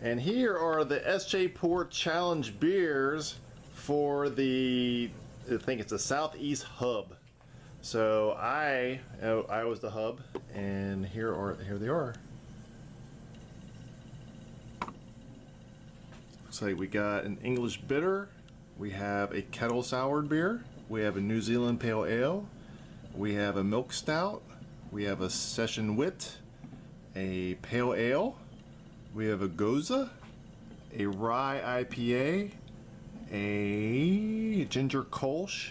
And here are the SJ Port Challenge beers for the, I think it's the Southeast Hub. So I was the hub, and here they are. Looks like we got an English bitter, we have a kettle soured beer, we have a New Zealand pale ale, we have a milk stout, we have a session wit, a pale ale, we have a goza, a rye IPA, a ginger kolsch,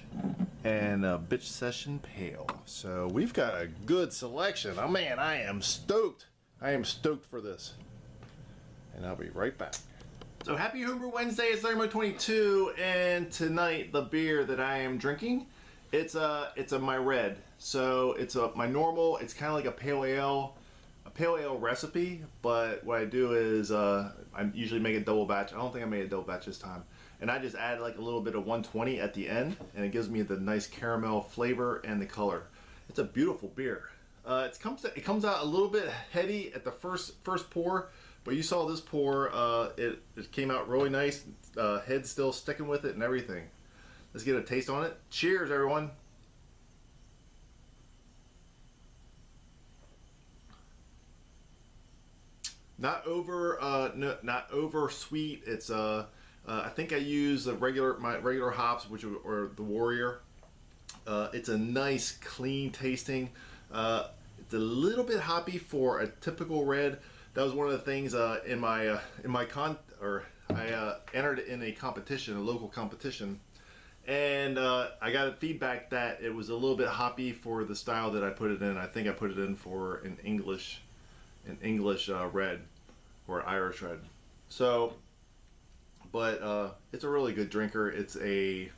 and a bitch session pale. So we've got a good selection. Oh man, I am stoked. I am stoked for this. And I'll be right back. So happy Homebrew Wednesday, it's November 22, and tonight the beer that I am drinking, it's a my red. So it's my normal, it's kind of like a pale ale recipe, but what I do is I usually make a double batch. I don't think I made a double batch this time. And I just add like a little bit of 120 at the end, and it gives me the nice caramel flavor and the color. It's a beautiful beer. It comes out a little bit heady at the first pour, but you saw this pour, it came out really nice. Head still sticking with it and everything. Let's get a taste on it. Cheers, everyone. Not over sweet. It's I think I use my regular hops, which are the Warrior. It's a nice, clean tasting. It's a little bit hoppy for a typical red. That was one of the things I entered in a competition, a local competition, and I got feedback that it was a little bit hoppy for the style that I put it in. I think I put it in for an English red or Irish red. So, but it's a really good drinker. It's a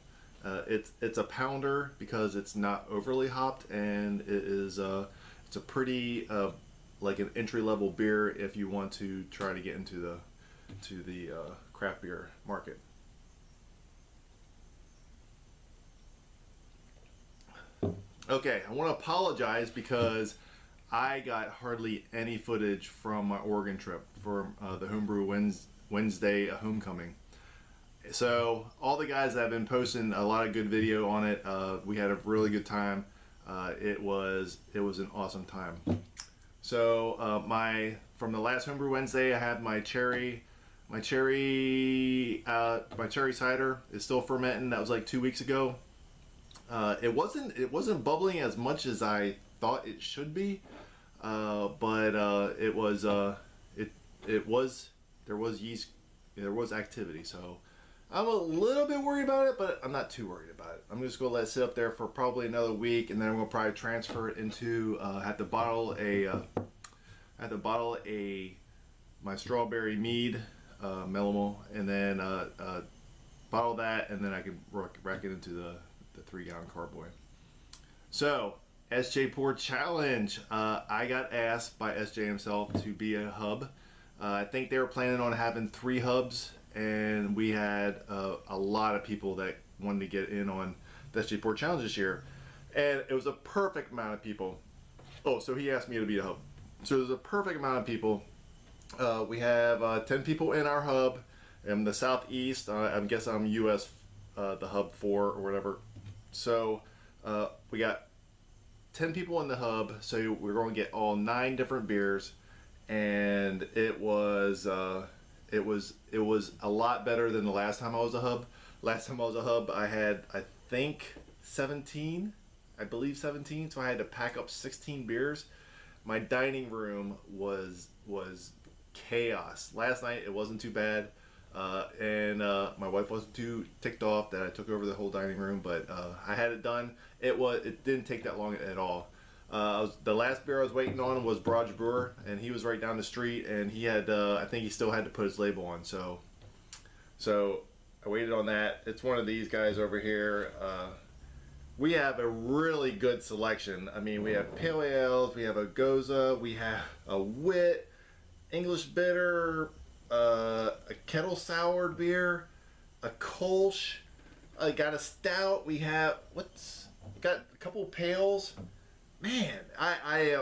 pounder because it's not overly hopped, and it's a pretty like an entry-level beer if you want to try to get into the craft beer market. Okay, I want to apologize because I got hardly any footage from my Oregon trip for the Homebrew Wednesday homecoming. So all the guys that have been posting a lot of good video on it, we had a really good time. It was an awesome time. So from the last Homebrew Wednesday, I had my cherry cider is still fermenting. That was like 2 weeks ago. It wasn't bubbling as much as I thought it should be, but there was yeast, there was activity. So I'm a little bit worried about it, but I'm not too worried about it. I'm just gonna let it sit up there for probably another week, and then I'm gonna probably transfer it into have to bottle my strawberry mead, Melamo, and then bottle that, and then I can rack it into the 3-gallon carboy. So SJ Pour Challenge, I got asked by SJ himself to be a hub. I think they were planning on having 3 hubs, and we had a lot of people that wanted to get in on the SJ Pour Challenge this year, and it was a perfect amount of people. Oh, so he asked me to be a hub. So there's a perfect amount of people. We have 10 people in our hub in the Southeast. I guess I'm US, the hub 4 or whatever. So we got 10 people in the hub, so we're going to get all 9 different beers, and it was a lot better than the last time I was a hub. Last time I was a hub, I had, I think, 17, I believe 17, so I had to pack up 16 beers. My dining room was chaos. Last night it wasn't too bad, and my wife wasn't too ticked off that I took over the whole dining room, but I had it done. It didn't take that long at all. The last beer I was waiting on was Barrage Brewer, and he was right down the street, and he had I think he still had to put his label on, so I waited on that. It's one of these guys over here. We have a really good selection. I mean, we have pale ales, we have a goza, we have a wit, English bitter, a kettle soured beer, a kolsch, I got a stout, we have got a couple of pails. Man, I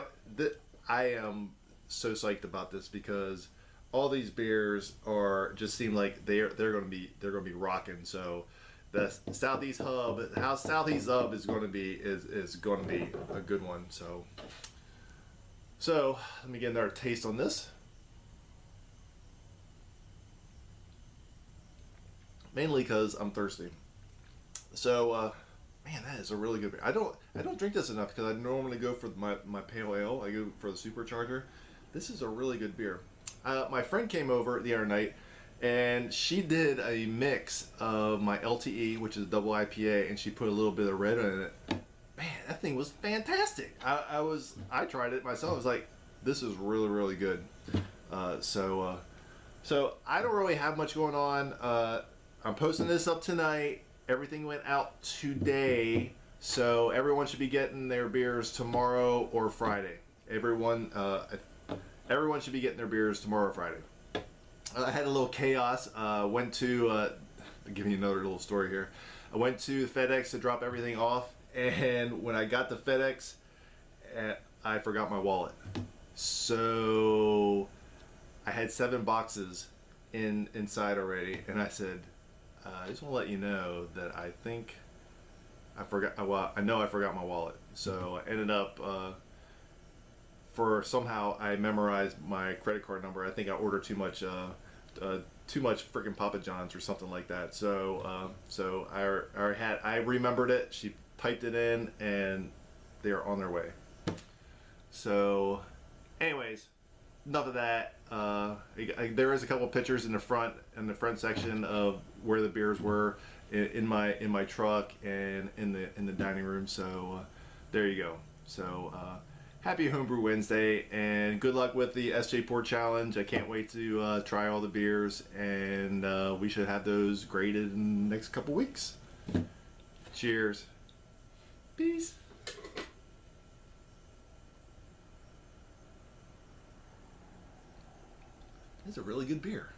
am so psyched about this because all these beers are just seem like they're gonna be rocking. So the Southeast Hub, how Southeast Hub is going to be is going to be a good one. So let me get another taste on this. Mainly because I'm thirsty. So man, that is a really good beer. I don't drink this enough because I normally go for my pale ale. I go for the Supercharger. This is a really good beer. My friend came over the other night, and she did a mix of my LTE, which is a double IPA, and she put a little bit of red in it. Man, that thing was fantastic. I tried it myself. I was like, this is really, really good. So I don't really have much going on. I'm posting this up tonight. Everything went out today, so everyone should be getting their beers tomorrow or Friday. Everyone should be getting their beers tomorrow or Friday. I had a little chaos. Went to I'll give you another little story here. I went to FedEx to drop everything off, and when I got to FedEx, I forgot my wallet. So I had 7 boxes inside already, and I said, I just want to let you know that I think I forgot. Well, I know I forgot my wallet. So I ended up somehow I memorized my credit card number. I think I ordered too much freaking Papa John's or something like that. So I remembered it. She typed it in, and they are on their way. So, anyways, enough of that. There is a couple pictures in the front section of where the beers were in my truck and in the dining room. So there you go. So happy Homebrew Wednesday, and good luck with the SJ Pour Challenge. I can't wait to try all the beers, and we should have those graded in the next couple weeks. Cheers. Peace. It's a really good beer.